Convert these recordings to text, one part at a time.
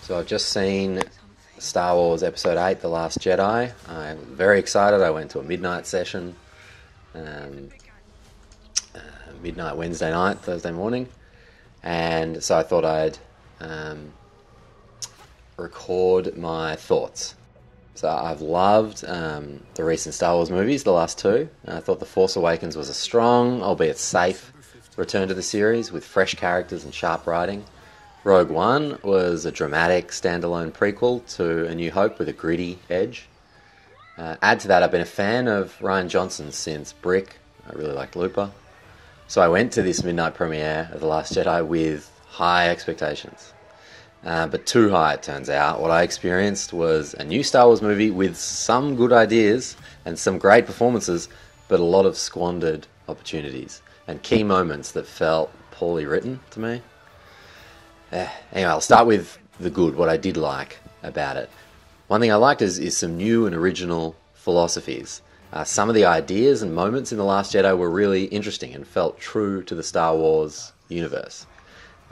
So I've just seen Star Wars Episode 8, The Last Jedi. I'm very excited. I went to a midnight session, midnight Wednesday night, Thursday morning, and so I thought I'd record my thoughts. So I've loved the recent Star Wars movies, the last two. I thought The Force Awakens was a strong, albeit safe, return to the series with fresh characters and sharp writing. Rogue One was a dramatic standalone prequel to A New Hope with a gritty edge. Add to that, I've been a fan of Rian Johnson since Brick. I really liked Looper. So I went to this midnight premiere of The Last Jedi with high expectations. But too high, it turns out. What I experienced was a new Star Wars movie with some good ideas and some great performances, but a lot of squandered opportunities and key moments that felt poorly written to me. Anyway, I'll start with the good, what I did like about it. One thing I liked is some new and original philosophies. Some of the ideas and moments in The Last Jedi were really interesting and felt true to the Star Wars universe.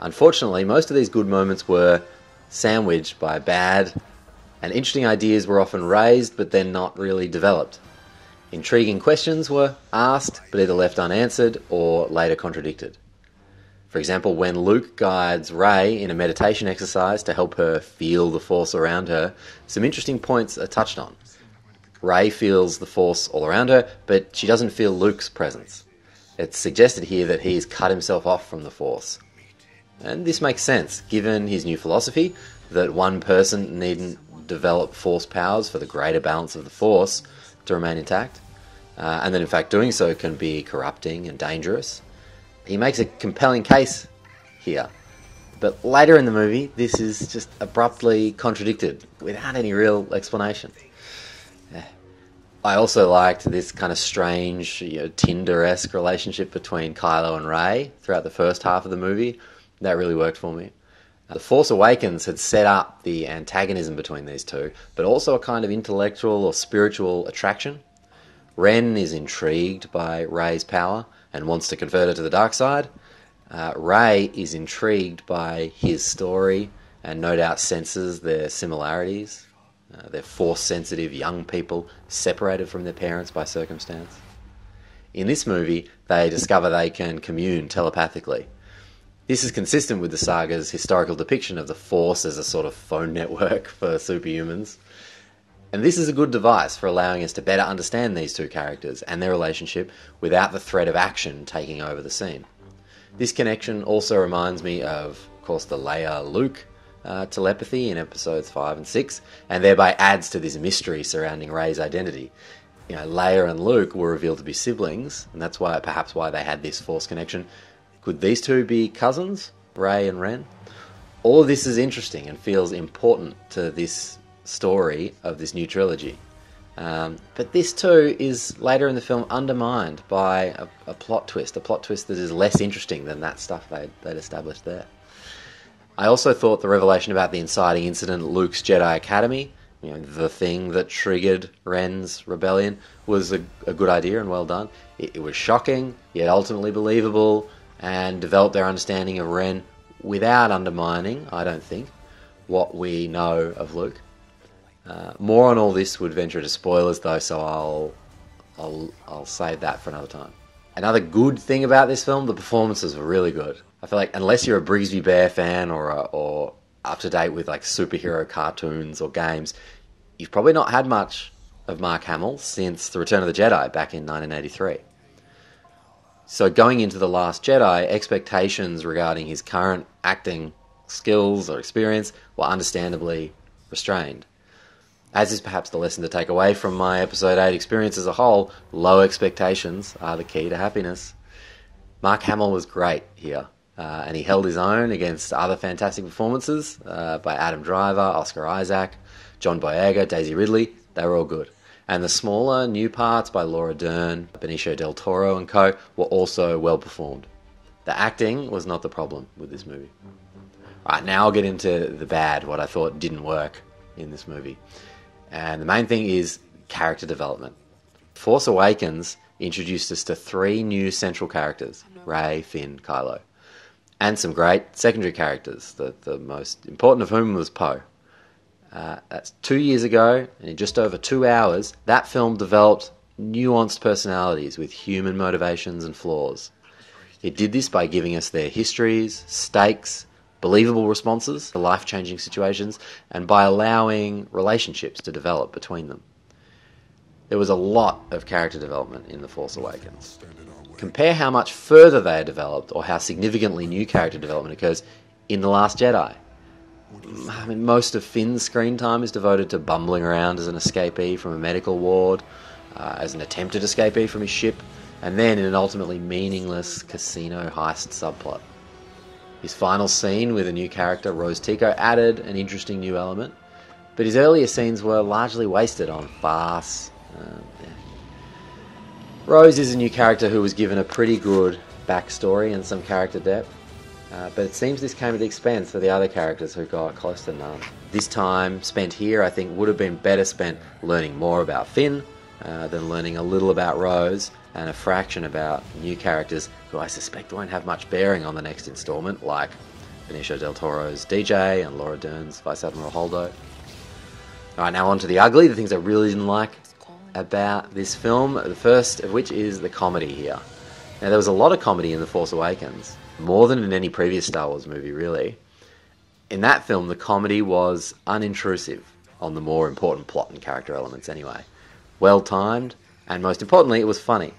Unfortunately, most of these good moments were sandwiched by bad and interesting ideas were often raised but then not really developed. Intriguing questions were asked but either left unanswered or later contradicted. For example, when Luke guides Rey in a meditation exercise to help her feel the Force around her, some interesting points are touched on. Rey feels the Force all around her, but she doesn't feel Luke's presence. It's suggested here that he's cut himself off from the Force. And this makes sense, given his new philosophy that one person needn't develop Force powers for the greater balance of the Force to remain intact, and that in fact doing so can be corrupting and dangerous. He makes a compelling case here, but later in the movie this is just abruptly contradicted without any real explanation. I also liked this kind of strange, Tinder-esque relationship between Kylo and Rey throughout the first half of the movie. That really worked for me. The Force Awakens had set up the antagonism between these two, but also a kind of intellectual or spiritual attraction. Ren is intrigued by Rey's power and wants to convert her to the dark side. Rey is intrigued by his story and no doubt senses their similarities. They're Force-sensitive young people separated from their parents by circumstance. In this movie, they discover they can commune telepathically. This is consistent with the saga's historical depiction of the Force as a sort of phone network for superhumans. And this is a good device for allowing us to better understand these two characters and their relationship without the threat of action taking over the scene. This connection also reminds me of course, the Leia-Luke telepathy in episodes 5 and 6, and thereby adds to this mystery surrounding Rey's identity. Leia and Luke were revealed to be siblings, and that's perhaps why they had this Force connection. Could these two be cousins, Rey and Ren? All of this is interesting and feels important to this story of this new trilogy. But this too is later in the film undermined by a plot twist that is less interesting than that stuff they'd established there. I also thought the revelation about the inciting incident at Luke's Jedi Academy, the thing that triggered Ren's rebellion, was a good idea and well done. It was shocking, yet ultimately believable, and developed their understanding of Ren without undermining, I don't think, what we know of Luke. More on all this would venture into spoilers though, so I'll save that for another time. Another good thing about this film, the performances were really good. I feel like unless you're a Brigsby Bear fan or up to date with like superhero cartoons or games, you've probably not had much of Mark Hamill since The Return of the Jedi back in 1983. So going into The Last Jedi, expectations regarding his current acting skills or experience were understandably restrained. As is perhaps the lesson to take away from my Episode 8 experience as a whole, low expectations are the key to happiness. Mark Hamill was great here, and he held his own against other fantastic performances by Adam Driver, Oscar Isaac, John Boyega, Daisy Ridley. They were all good. And the smaller new parts by Laura Dern, Benicio del Toro and co. were also well performed. The acting was not the problem with this movie. Alright, now I'll get into the bad, what I thought didn't work in this movie. And the main thing is character development. Force Awakens introduced us to 3 new central characters, Rey, Finn, Kylo. and some great secondary characters, the most important of whom was Poe. That's 2 years ago, and in just over 2 hours, that film developed nuanced personalities with human motivations and flaws. It did this by giving us their histories, stakes, believable responses to life-changing situations, and by allowing relationships to develop between them. There was a lot of character development in The Force Awakens. Compare how much further they are developed, or how significantly new character development occurs in The Last Jedi. I mean, most of Finn's screen time is devoted to bumbling around as an escapee from a medical ward, as an attempted escapee from his ship, and then in an ultimately meaningless casino heist subplot. His final scene with a new character, Rose Tico, added an interesting new element, but his earlier scenes were largely wasted on farce. Rose is a new character who was given a pretty good backstory and some character depth, but it seems this came at the expense of the other characters who got close to none. This time spent here, I think, would have been better spent learning more about Finn than learning a little about Rose and a fraction about new characters who I suspect won't have much bearing on the next instalment, like Benicio del Toro's DJ and Laura Dern's Vice Admiral Holdo. Alright, now on to the ugly, the things I really didn't like about this film, the first of which is the comedy here. Now, there was a lot of comedy in The Force Awakens, more than in any previous Star Wars movie, really. In that film, the comedy was unintrusive on the more important plot and character elements anyway. Well-timed, and most importantly, it was funny.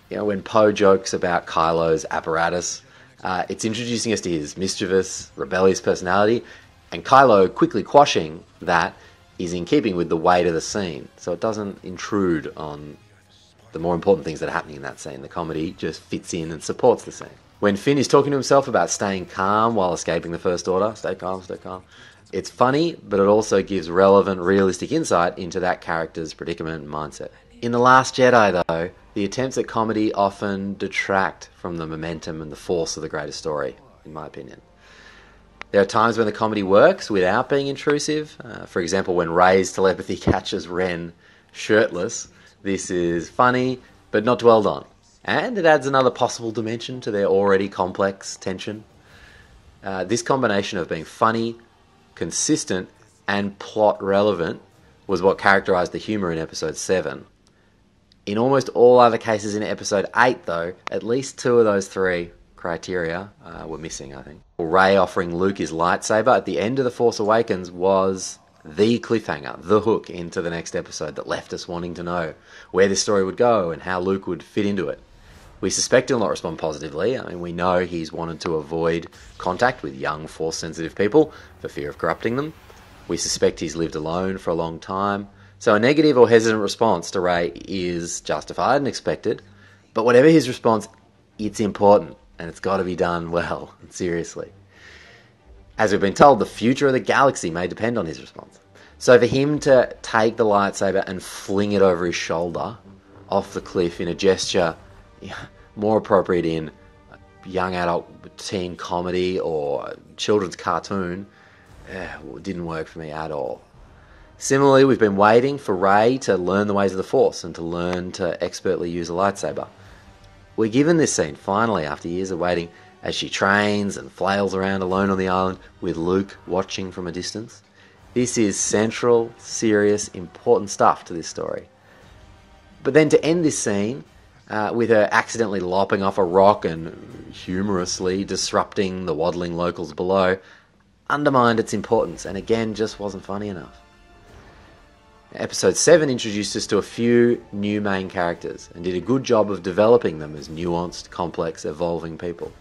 You know, when Poe jokes about Kylo's apparatus, it's introducing us to his mischievous, rebellious personality, and Kylo quickly quashing that is in keeping with the weight of the scene, so it doesn't intrude on the more important things that are happening in that scene. The comedy just fits in and supports the scene. When Finn is talking to himself about staying calm while escaping the First Order, stay calm, it's funny, but it also gives relevant, realistic insight into that character's predicament and mindset. In The Last Jedi, though, the attempts at comedy often detract from the momentum and the force of the greater story, in my opinion. There are times when the comedy works without being intrusive. For example, when Rey's telepathy catches Ren shirtless, this is funny, but not dwelled on. And it adds another possible dimension to their already complex tension. This combination of being funny, consistent, and plot relevant was what characterised the humour in Episode 7. In almost all other cases in Episode 8, though, at least two of those three criteria were missing, I think. Rey offering Luke his lightsaber at the end of The Force Awakens was the cliffhanger, the hook into the next episode that left us wanting to know where this story would go and how Luke would fit into it. We suspect he'll not respond positively. I mean, we know he's wanted to avoid contact with young Force-sensitive people for fear of corrupting them. We suspect he's lived alone for a long time. So a negative or hesitant response to Rey is justified and expected. But whatever his response, it's important, and it's got to be done well and seriously. As we've been told, the future of the galaxy may depend on his response. So for him to take the lightsaber and fling it over his shoulder off the cliff in a gesture more appropriate in young adult teen comedy or children's cartoon, didn't work for me at all. Similarly, we've been waiting for Rey to learn the ways of the Force and to learn to expertly use a lightsaber. We're given this scene, finally, after years of waiting, as she trains and flails around alone on the island with Luke watching from a distance. This is central, serious, important stuff to this story. But then to end this scene with her accidentally lopping off a rock and humorously disrupting the waddling locals below undermined its importance and again just wasn't funny enough. Episode 7 introduced us to a few new main characters and did a good job of developing them as nuanced, complex, evolving people.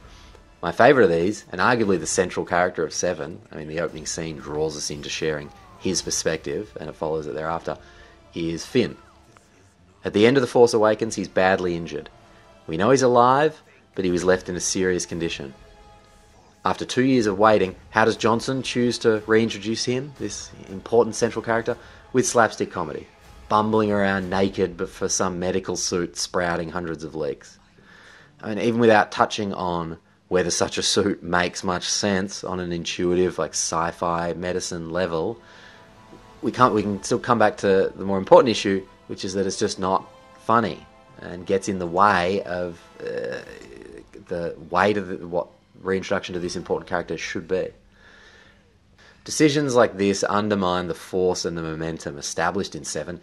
My favourite of these, and arguably the central character of 7, I mean the opening scene draws us into sharing his perspective and it follows it thereafter, is Finn. At the end of The Force Awakens, he's badly injured. We know he's alive, but he was left in a serious condition. After 2 years of waiting, how does Johnson choose to reintroduce him, this important central character? With slapstick comedy, bumbling around naked but for some medical suit sprouting hundreds of leaks. I mean, even without touching on whether such a suit makes much sense on an intuitive, like sci-fi medicine level, we can still come back to the more important issue, which is that it's just not funny and gets in the way of the weight of what reintroduction to this important character should be. Decisions like this undermine the force and the momentum established in 7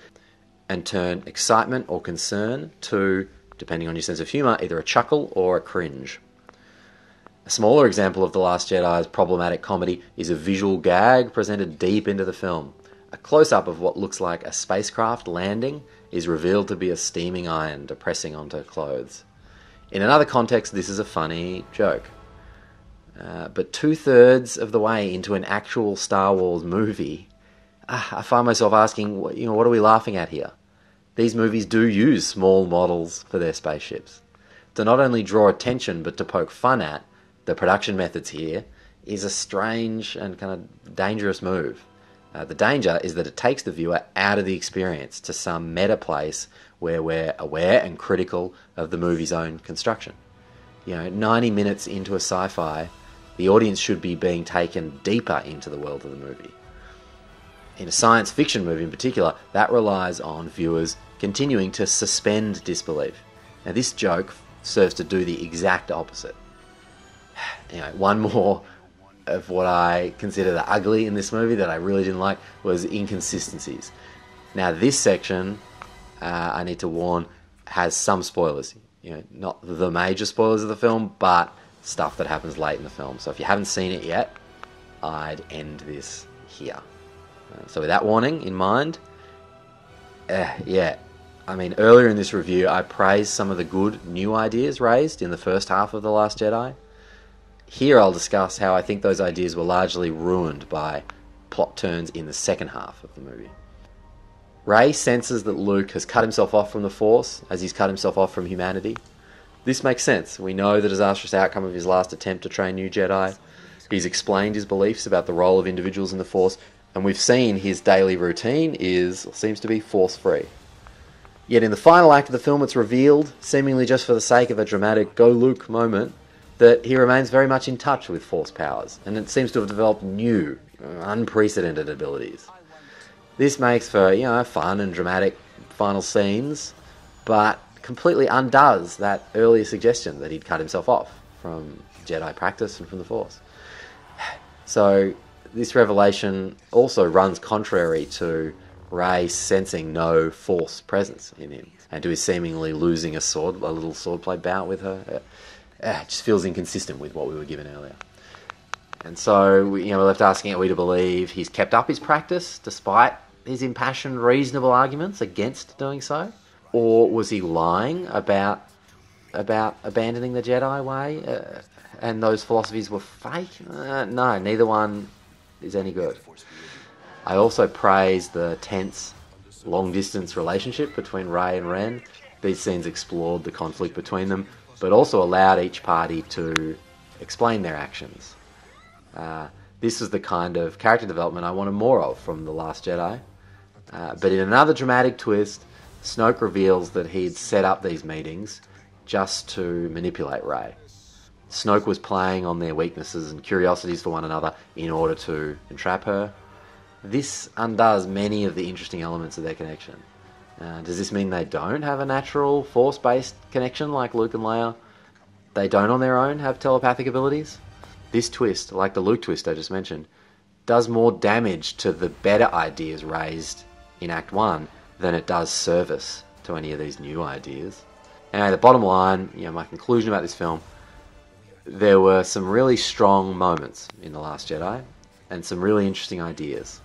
and turn excitement or concern to, depending on your sense of humour, either a chuckle or a cringe. A smaller example of The Last Jedi's problematic comedy is a visual gag presented deep into the film. A close-up of what looks like a spacecraft landing is revealed to be a steaming iron depressing onto clothes. In another context, this is a funny joke. But 2/3 of the way into an actual Star Wars movie, I find myself asking, what are we laughing at here? These movies do use small models for their spaceships. To not only draw attention, but to poke fun at the production methods here is a strange and kind of dangerous move. The danger is that it takes the viewer out of the experience to some meta place where we're aware and critical of the movie's own construction. 90 minutes into a sci-fi, the audience should be being taken deeper into the world of the movie. In a science fiction movie in particular, that relies on viewers continuing to suspend disbelief. Now this joke serves to do the exact opposite. One more of what I consider the ugly in this movie that I really didn't like was inconsistencies. Now this section, I need to warn, has some spoilers. Not the major spoilers of the film, but stuff that happens late in the film. So if you haven't seen it yet, I'd end this here. So with that warning in mind, earlier in this review, I praised some of the good new ideas raised in the first half of The Last Jedi. Here I'll discuss how I think those ideas were largely ruined by plot turns in the second half of the movie. Rey senses that Luke has cut himself off from the Force, as he's cut himself off from humanity. This makes sense. We know the disastrous outcome of his last attempt to train new Jedi. He's explained his beliefs about the role of individuals in the Force, and we've seen his daily routine seems to be Force-free. Yet in the final act of the film, it's revealed, seemingly just for the sake of a dramatic "Go Luke" moment, that he remains very much in touch with Force powers, and it seems to have developed new, unprecedented abilities. This makes for, fun and dramatic final scenes, but completely undoes that earlier suggestion that he'd cut himself off from Jedi practice and from the Force. So this revelation also runs contrary to Rey sensing no Force presence in him, and to his seemingly losing a little swordplay bout with her. It just feels inconsistent with what we were given earlier. And so, we're left asking, are we to believe he's kept up his practice despite his impassioned, reasonable arguments against doing so? Or was he lying about abandoning the Jedi way and those philosophies were fake? No, neither one is any good. I also praised the tense, long-distance relationship between Rey and Ren. These scenes explored the conflict between them, but also allowed each party to explain their actions. This is the kind of character development I wanted more of from The Last Jedi. But in another dramatic twist, Snoke reveals that he'd set up these meetings just to manipulate Rey. Snoke was playing on their weaknesses and curiosities for one another in order to entrap her. This undoes many of the interesting elements of their connection. Does this mean they don't have a natural Force-based connection like Luke and Leia? They don't on their own have telepathic abilities? This twist, like the Luke twist I just mentioned, does more damage to the better ideas raised in Act 1 than it does service to any of these new ideas. Anyway, the bottom line, my conclusion about this film, there were some really strong moments in The Last Jedi and some really interesting ideas.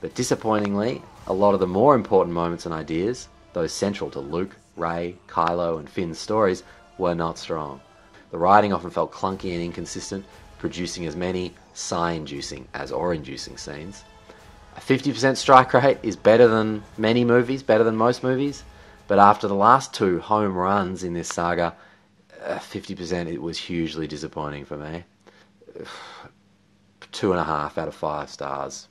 But disappointingly, a lot of the more important moments and ideas, those central to Luke, Rey, Kylo and Finn's stories, were not strong. The writing often felt clunky and inconsistent, producing as many sigh-inducing as awe-inducing scenes. A 50% strike rate is better than many movies, better than most movies, but after the last 2 home runs in this saga, 50% it was hugely disappointing for me. 2.5 out of 5 stars.